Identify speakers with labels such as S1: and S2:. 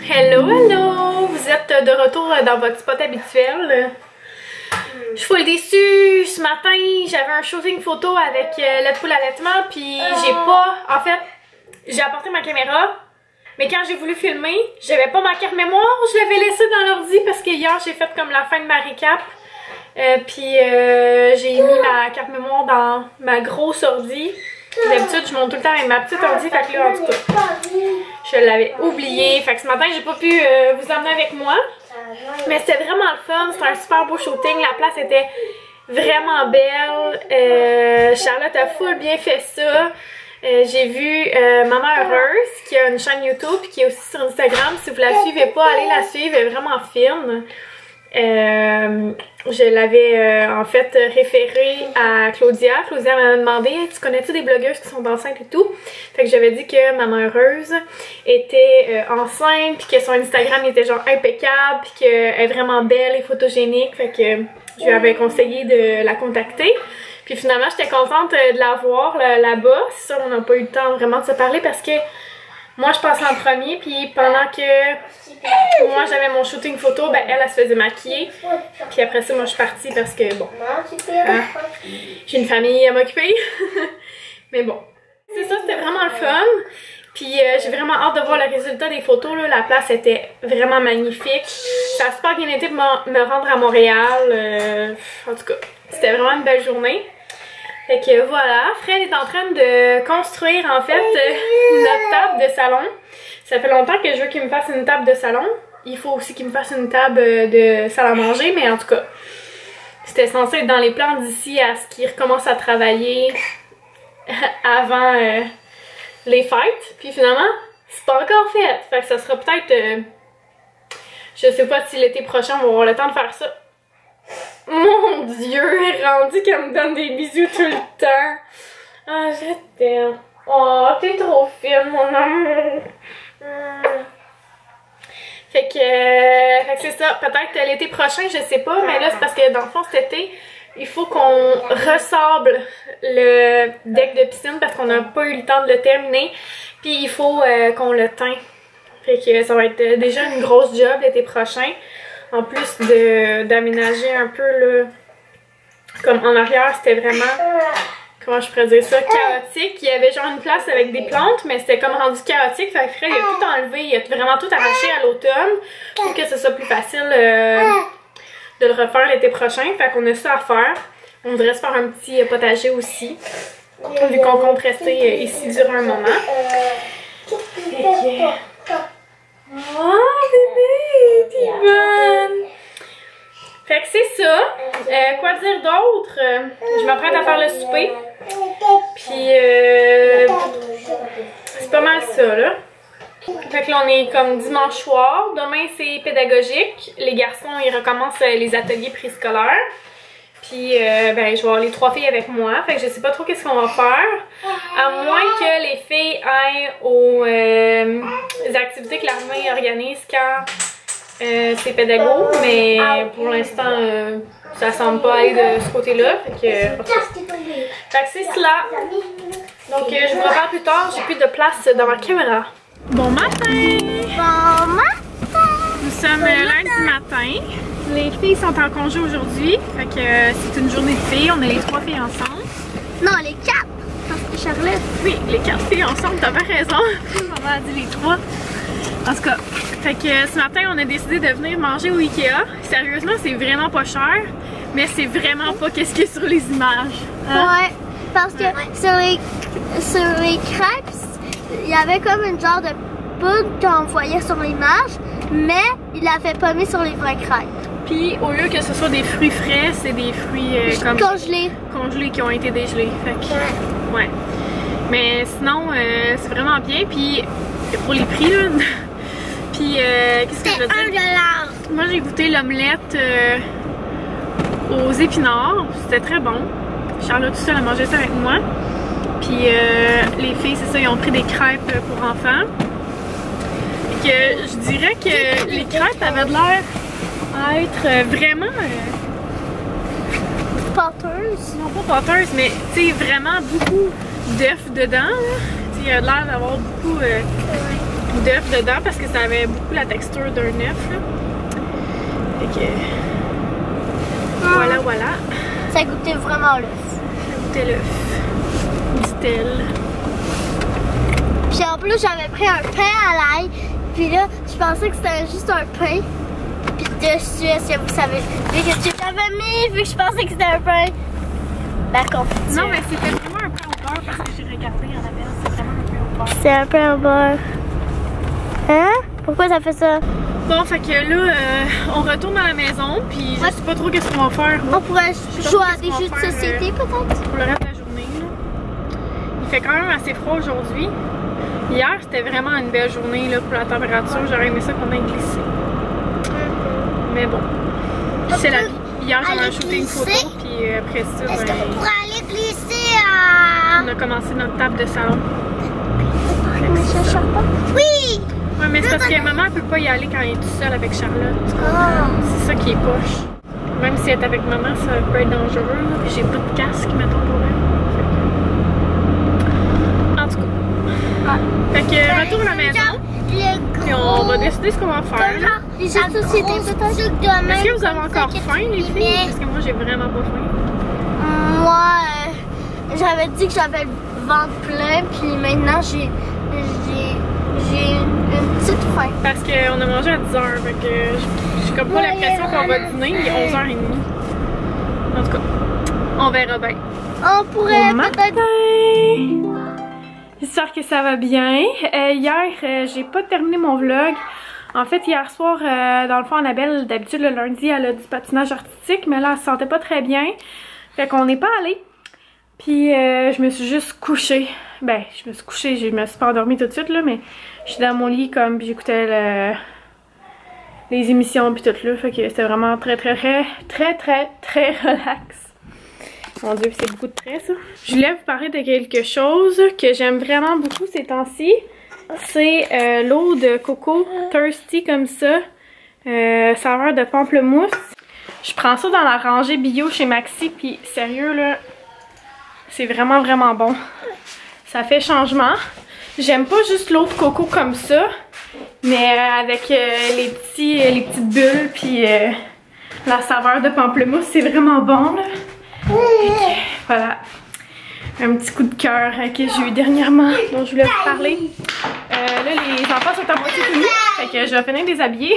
S1: Hello, hello! Vous êtes de retour dans votre spot habituel. Je suis full déçue. Ce matin, j'avais un shooting photo avec le pool allaitement, puis j'ai pas... En fait, j'ai apporté ma caméra, mais quand j'ai voulu filmer, j'avais pas ma carte mémoire. Je l'avais laissée dans l'ordi parce que hier, j'ai fait comme la fin de ma récap. Puis j'ai mis ma carte mémoire dans ma grosse ordi. D'habitude, je monte tout le temps avec ma petite ordi, fait que là, en tout cas, je l'avais oublié. Fait que ce matin, j'ai pas pu vous emmener avec moi. Mais c'était vraiment le fun, c'était un super beau shooting. La place était vraiment belle. Charlotte a full bien fait ça. J'ai vu Maman Heureuse qui a une chaîne YouTube puis qui est aussi sur Instagram. Si vous la suivez pas, allez la suivre, elle est vraiment fine. Je l'avais en fait référé à Claudia. Claudia m'a demandé « Tu connais-tu des blogueuses qui sont enceintes et tout? » Fait que j'avais dit que Maman Heureuse était enceinte, puis que son Instagram était genre impeccable, puis qu'elle est vraiment belle et photogénique. Fait que je lui avais conseillé de la contacter. Puis finalement, j'étais contente de la voir là-bas. C'est sûr, on n'a pas eu le temps vraiment de se parler parce que moi, je passais en premier, puis pendant que moi, j'avais mon shooting photo, ben elle se faisait maquiller. Puis après ça, moi, je suis partie parce que, bon, j'ai une famille à m'occuper. Mais bon, c'est ça, c'était vraiment le fun. Puis j'ai vraiment hâte de voir le résultat des photos, là. La place était vraiment magnifique. Ça a super bien été pour me rendre à Montréal. En tout cas, c'était vraiment une belle journée. Fait que voilà, Fred est en train de construire en fait notre table de salon. Ça fait longtemps que je veux qu'il me fasse une table de salon. Il faut aussi qu'il me fasse une table de salle à manger, mais en tout cas, c'était censé être dans les plans d'ici à ce qu'il recommence à travailler avant les fêtes. Puis finalement, c'est pas encore fait. Fait que ça sera peut-être, je sais pas si l'été prochain on va avoir le temps de faire ça. Mon Dieu, elle est rendue qu'elle me donne des bisous tout le temps. Ah, je t'aime. Oh, t'es trop fine, mon amour. Fait que c'est ça. Peut-être l'été prochain, je sais pas. Mais là, c'est parce que dans le fond, cet été, il faut qu'on ressable le deck de piscine parce qu'on n'a pas eu le temps de le terminer. Puis il faut qu'on le teint. Fait que ça va être déjà une grosse job l'été prochain. En plus d'aménager un peu là, comme en arrière, c'était vraiment, comment je pourrais dire ça, chaotique. Il y avait genre une place avec des plantes, mais c'était comme rendu chaotique. Fait que Fred, il a tout enlevé, il a vraiment tout arraché à l'automne pour que ce soit plus facile de le refaire l'été prochain. Fait qu'on a ça à faire. On voudrait se faire un petit potager aussi, vu qu'on compte rester ici durant un moment. Oh bébé, t'es bonne! Fait que c'est ça. Quoi dire d'autre? Je m'apprête à faire le souper. Puis c'est pas mal ça là. Fait que là on est comme dimanche soir. Demain c'est pédagogique. Les garçons ils recommencent les ateliers préscolaires. Puis ben je vais avoir les 3 filles avec moi. Fait que je sais pas trop qu'est-ce qu'on va faire. À moins que les filles aillent aux activités que l'armée organise quand c'est pédago. Mais pour l'instant, ça semble pas aller de ce côté-là. Fait que c'est cela. Donc je vous reparle plus tard. J'ai plus de place dans ma caméra. Bon matin!
S2: Bon matin!
S1: Nous sommes lundi matin. Les filles sont en congé aujourd'hui, fait que c'est une journée de filles, on est les 3 filles ensemble.
S2: Non, les 4! Parce que Charlotte...
S1: Oui, les 4 filles ensemble, t'as bien raison. Maman a dit les 3. En tout cas, fait que ce matin, on a décidé de venir manger au Ikea. Sérieusement, c'est vraiment pas cher, mais c'est vraiment pas qu'est-ce qu'il y a sur les images. Hein?
S2: Ouais, parce que sur les crêpes, il y avait comme une genre de poudre qu'on voyait sur l'image, mais il l'avait pas mis sur les vraies crêpes.
S1: Puis au lieu que ce soit des fruits frais, c'est des fruits comme congelés qui ont été dégelés. Fait que, ouais. Mais sinon, c'est vraiment bien. Puis pour les prix, là. Puis qu'est-ce que je veux dire? $1. Moi j'ai goûté l'omelette aux épinards. C'était très bon. Charlotte tout seul a mangé ça avec moi. Puis les filles, c'est ça, ils ont pris des crêpes pour enfants. Et que je dirais que les crêpes avaient de l'air à être vraiment
S2: pâteuse.
S1: Non pas pâteuse, mais tu sais vraiment beaucoup d'œufs dedans. Il y a l'air d'avoir beaucoup d'œuf dedans parce que ça avait beaucoup la texture d'un œuf. Fait que voilà, voilà.
S2: Ça goûtait vraiment l'œuf.
S1: Ça goûtait l'œuf, dit-elle.
S2: Puis en plus, j'avais pris un pain à l'ail. Puis là, je pensais que c'était juste un pain. Puis dessus, est-ce que vous savez, vu que tu l'avais mis, vu que je pensais que c'était un pain, la confiture.
S1: Non, mais c'était vraiment un pain au beurre parce que j'ai regardé en avait, c'est vraiment un pain au beurre.
S2: C'est un pain au beurre. Hein? Pourquoi ça fait ça?
S1: Bon, fait que là, on retourne à la maison, puis je sais pas trop qu'est-ce qu'on va faire.
S2: On pourrait jouer à des jeux de société, peut-être?
S1: Pour le reste de la journée, là. Il fait quand même assez froid aujourd'hui. Hier, c'était vraiment une belle journée là, pour la température. J'aurais aimé ça qu'on ait glissé. Mais bon, c'est la vie. Hier, j'en ai ajouté une photo, puis après ça,
S2: est-ce qu'on pourrait aller glisser à...
S1: on a commencé notre table de salon.
S2: Oui!
S1: Ouais, mais c'est parce que maman, elle peut pas y aller quand elle est toute seule avec Charlotte. C'est ça qui est poche. Même si elle est avec maman, ça peut être dangereux. Là, puis j'ai pas de casque, mettons, pour elle. En tout cas. Fait que retour à la maison. Puis on va décider ce qu'on va faire.
S2: Les jeux de société, peut-être?
S1: Est-ce que vous avez encore faim, les filles? Parce que moi, j'ai vraiment pas faim.
S2: Moi, j'avais dit que j'avais le ventre plein, puis maintenant, j'ai une petite faim.
S1: Parce qu'on a mangé à 10h, fait que j'ai comme pas l'impression qu'on va dîner, il est 11h30. En tout cas, on verra bien.
S2: On pourrait peut-être...
S1: J'espère que ça va bien. Hier, j'ai pas terminé mon vlog. En fait, hier soir, dans le fond, Annabelle, d'habitude, le lundi, elle a du patinage artistique, mais là, elle se sentait pas très bien. Fait qu'on n'est pas allé. Puis, je me suis juste couchée. Ben, je me suis couchée, je me suis pas endormie tout de suite, là, mais je suis dans mon lit, comme, puis j'écoutais les émissions, puis tout, là. Fait que c'était vraiment très relax. Mon Dieu, c'est beaucoup de traits, ça. Je voulais vous parler de quelque chose que j'aime vraiment beaucoup ces temps-ci. C'est l'eau de coco Thirsty comme ça, saveur de pamplemousse. Je prends ça dans la rangée bio chez Maxi, puis sérieux là, c'est vraiment bon. Ça fait changement. J'aime pas juste l'eau de coco comme ça, mais avec les petites bulles, puis la saveur de pamplemousse, c'est vraiment bon là. Voilà, un petit coup de cœur que j'ai eu dernièrement dont je voulais vous parler. Là, les enfants sont à moitié finis, fait que je vais finir de les habiller.